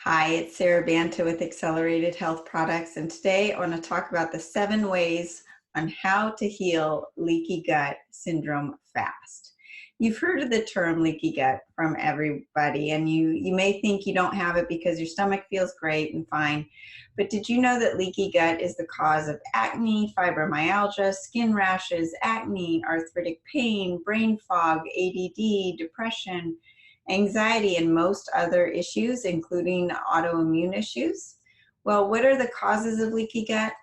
Hi, it's Sarah Banta with Accelerated Health Products, and today I want to talk about the 7 ways on how to heal leaky gut syndrome fast. You've heard of the term leaky gut from everybody, and you may think you don't have it because your stomach feels great and fine, but did you know that leaky gut is the cause of acne, fibromyalgia, skin rashes, acne, arthritic pain, brain fog, ADD, depression, anxiety, and most other issues, including autoimmune issues? Well, what are the causes of leaky gut?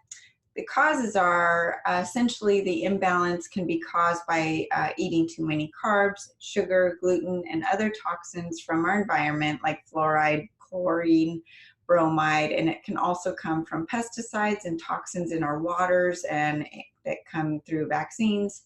The causes are essentially the imbalance can be caused by eating too many carbs, sugar, gluten, and other toxins from our environment like fluoride, chlorine, bromide, and it can also come from pesticides and toxins in our waters and that come through vaccines.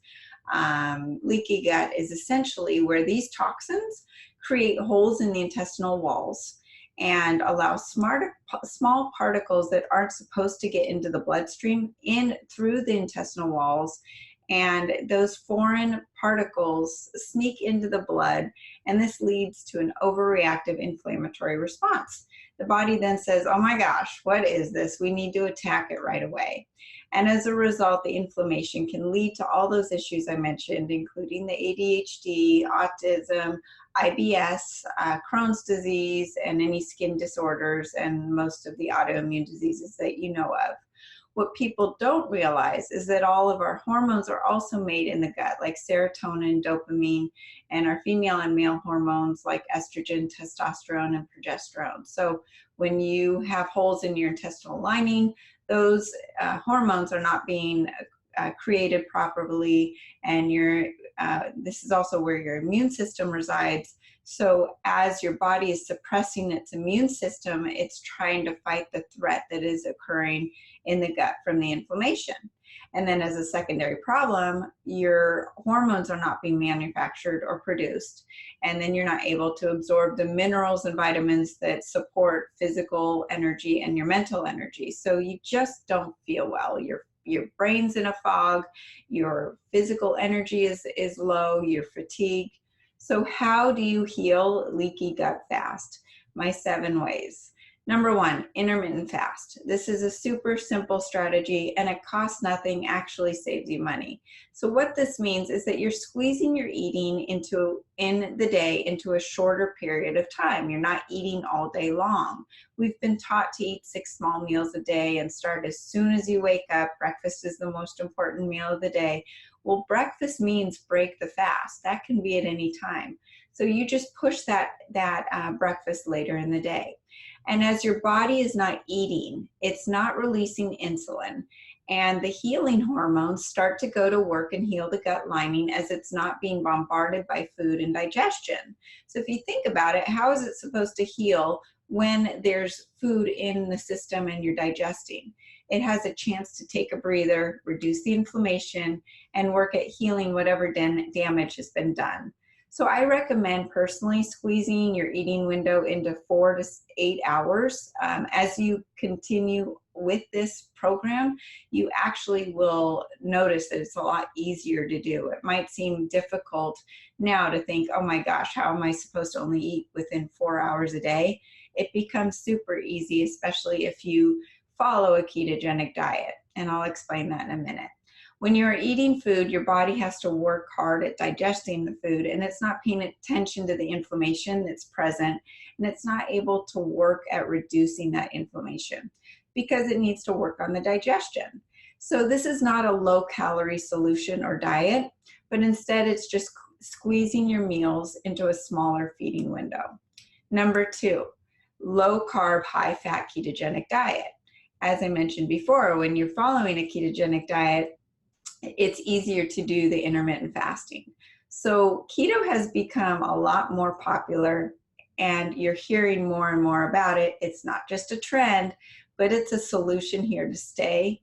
Leaky gut is essentially where these toxins create holes in the intestinal walls and allow small particles that aren't supposed to get into the bloodstream in through the intestinal walls, and those foreign particles sneak into the blood, and this leads to an overreactive inflammatory response. The body then says, oh my gosh, what is this? We need to attack it right away. And as a result, the inflammation can lead to all those issues I mentioned, including the ADHD, autism, IBS, Crohn's disease, and any skin disorders, and most of the autoimmune diseases that you know of. What people don't realize is that all of our hormones are also made in the gut, like serotonin, dopamine, and our female and male hormones like estrogen, testosterone, and progesterone. So when you have holes in your intestinal lining, those hormones are not being created properly, and this is also where your immune system resides. So as your body is suppressing its immune system, it's trying to fight the threat that is occurring in the gut from the inflammation. And then as a secondary problem, your hormones are not being manufactured or produced, and then you're not able to absorb the minerals and vitamins that support physical energy and your mental energy. So you just don't feel well. Your brain's in a fog, your physical energy is low, you're fatigued. So how do you heal leaky gut fast? My 7 ways. Number 1, intermittent fast. This is a super simple strategy, and it costs nothing, actually saves you money. So what this means is that you're squeezing your eating in the day into a shorter period of time. You're not eating all day long. We've been taught to eat 6 small meals a day and start as soon as you wake up. Breakfast is the most important meal of the day. Well, breakfast means break the fast. That can be at any time. So you just push that breakfast later in the day. And as your body is not eating, it's not releasing insulin, and the healing hormones start to go to work and heal the gut lining as it's not being bombarded by food and digestion. So if you think about it, how is it supposed to heal when there's food in the system and you're digesting? It has a chance to take a breather, reduce the inflammation, and work at healing whatever damage has been done. So I recommend personally squeezing your eating window into 4 to 8 hours. As you continue with this program, you actually will notice that it's a lot easier to do. It might seem difficult now to think, oh my gosh, how am I supposed to only eat within 4 hours a day? It becomes super easy, especially if you follow a ketogenic diet, and I'll explain that in a minute. When you're eating food, your body has to work hard at digesting the food, and it's not paying attention to the inflammation that's present, and it's not able to work at reducing that inflammation because it needs to work on the digestion. So this is not a low-calorie solution or diet, but instead it's just squeezing your meals into a smaller feeding window. Number 2, low-carb, high-fat ketogenic diet. As I mentioned before, when you're following a ketogenic diet, it's easier to do the intermittent fasting. So keto has become a lot more popular, and you're hearing more and more about it. It's not just a trend, but it's a solution here to stay.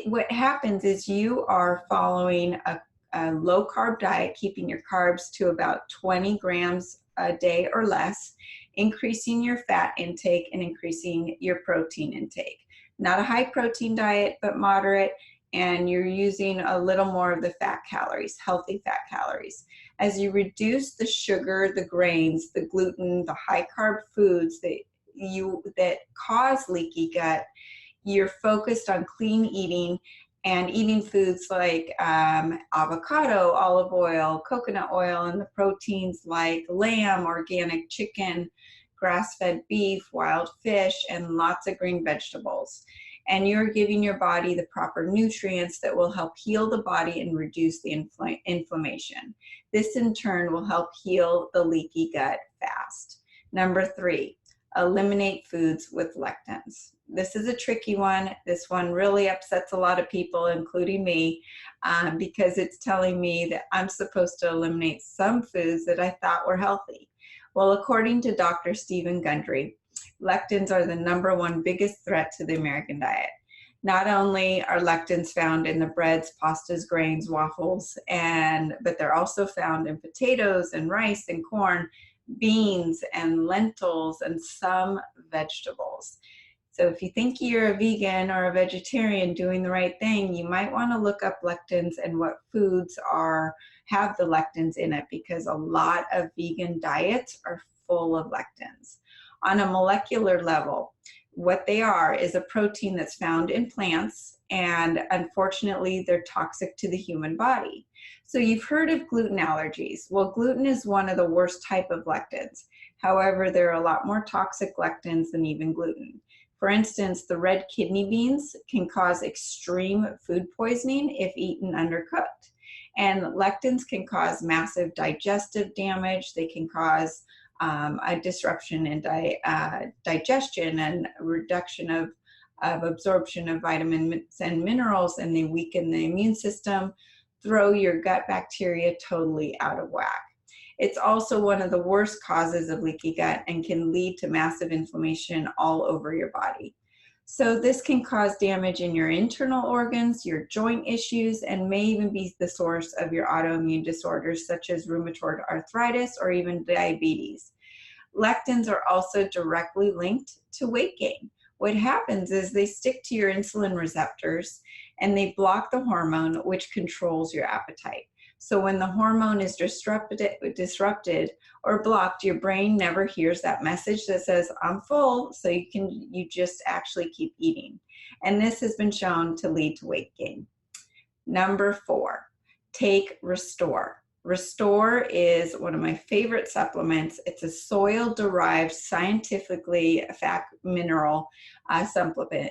What happens is you are following a low carb diet, keeping your carbs to about 20 grams a day or less, increasing your fat intake and increasing your protein intake. Not a high protein diet, but moderate, and you're using a little more of the fat calories, healthy fat calories. As you reduce the sugar, the grains, the gluten, the high carb foods, that cause leaky gut, you're focused on clean eating and eating foods like avocado, olive oil, coconut oil, and the proteins like lamb, organic chicken, grass-fed beef, wild fish, and lots of green vegetables. And you're giving your body the proper nutrients that will help heal the body and reduce the inflammation. This in turn will help heal the leaky gut fast. Number 3, eliminate foods with lectins. This is a tricky one. This one really upsets a lot of people, including me, because it's telling me that I'm supposed to eliminate some foods that I thought were healthy. Well, according to Dr. Stephen Gundry, lectins are the #1 biggest threat to the American diet. Not only are lectins found in the breads, pastas, grains, waffles, but they're also found in potatoes and rice and corn, beans and lentils, and some vegetables. So if you think you're a vegan or a vegetarian doing the right thing, you might want to look up lectins and what foods have the lectins in it, because a lot of vegan diets are full of lectins. On a molecular level, what they are is a protein that's found in plants, and unfortunately they're toxic to the human body. So you've heard of gluten allergies. Well, gluten is one of the worst type of lectins. However, there are a lot more toxic lectins than even gluten. For instance, the red kidney beans can cause extreme food poisoning if eaten undercooked. And lectins can cause massive digestive damage. They can cause a disruption in digestion and reduction of absorption of vitamins and minerals, and they weaken the immune system, throw your gut bacteria totally out of whack. It's also one of the worst causes of leaky gut and can lead to massive inflammation all over your body. So this can cause damage in your internal organs, your joint issues, and may even be the source of your autoimmune disorders such as rheumatoid arthritis or even diabetes. Lectins are also directly linked to weight gain. What happens is they stick to your insulin receptors and they block the hormone which controls your appetite. So when the hormone is disrupted or blocked, your brain never hears that message that says, I'm full, so you just actually keep eating. And this has been shown to lead to weight gain. Number 4, take Restore. Restore is one of my favorite supplements. It's a soil-derived, scientifically fact mineral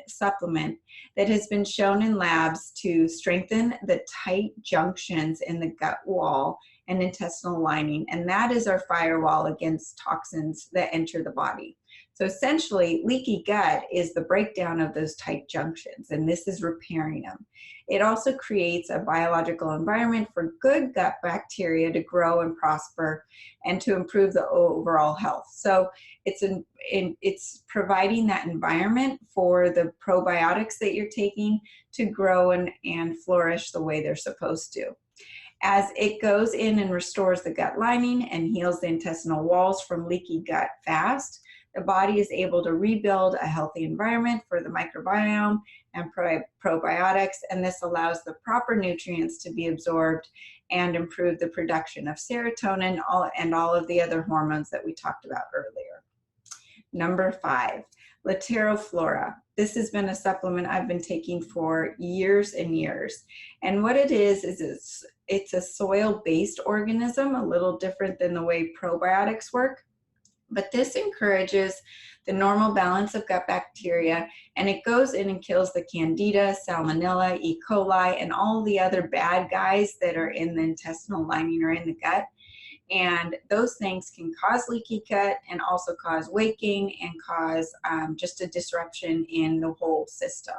supplement that has been shown in labs to strengthen the tight junctions in the gut wall and intestinal lining, and that is our firewall against toxins that enter the body. So essentially, leaky gut is the breakdown of those tight junctions, and this is repairing them. It also creates a biological environment for good gut bacteria to grow and prosper and to improve the overall health. So it's providing that environment for the probiotics that you're taking to grow and flourish the way they're supposed to. As it goes in and restores the gut lining and heals the intestinal walls from leaky gut fast, the body is able to rebuild a healthy environment for the microbiome and probiotics, and this allows the proper nutrients to be absorbed and improve the production of serotonin and all of the other hormones that we talked about earlier. Number 5, Lateroflora. This has been a supplement I've been taking for years and years. And what it is it's a soil-based organism, a little different than the way probiotics work. But this encourages the normal balance of gut bacteria, and it goes in and kills the candida, salmonella, E. coli, and all the other bad guys that are in the intestinal lining or in the gut. And those things can cause leaky gut and also cause weight gain and cause just a disruption in the whole system.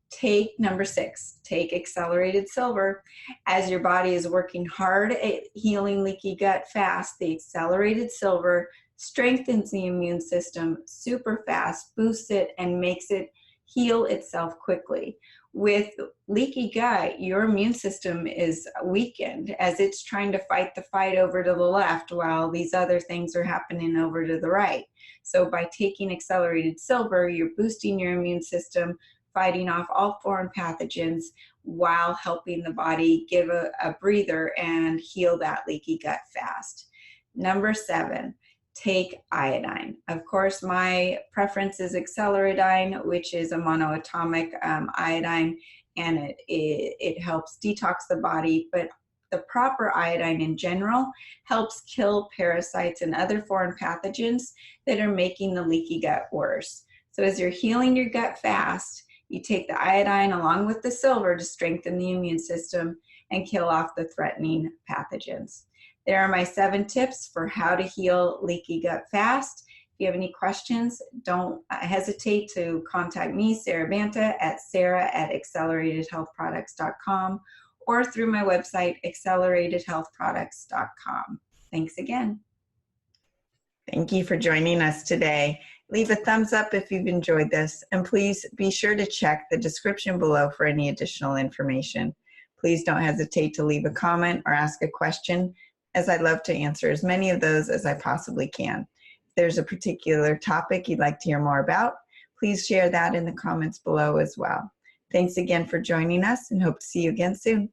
Take number 6, take accelerated silver. As your body is working hard at healing leaky gut fast, the accelerated silver strengthens the immune system super fast, boosts it, and makes it heal itself quickly. With leaky gut, your immune system is weakened as it's trying to fight the fight over to the left while these other things are happening over to the right. So by taking accelerated silver, you're boosting your immune system, fighting off all foreign pathogens while helping the body give a breather and heal that leaky gut fast. Number 7, take iodine. Of course, my preference is acceleridine, which is a monoatomic iodine, and it helps detox the body, but the proper iodine in general helps kill parasites and other foreign pathogens that are making the leaky gut worse. So as you're healing your gut fast, you take the iodine along with the silver to strengthen the immune system and kill off the threatening pathogens. There are my 7 tips for how to heal leaky gut fast. If you have any questions, don't hesitate to contact me, Sarah Banta, at sarah@acceleratedhealthproducts.com or through my website, acceleratedhealthproducts.com. Thanks again. Thank you for joining us today. Leave a thumbs up if you've enjoyed this, and please be sure to check the description below for any additional information. Please don't hesitate to leave a comment or ask a question, as I'd love to answer as many of those as I possibly can. If there's a particular topic you'd like to hear more about, please share that in the comments below as well. Thanks again for joining us, and hope to see you again soon.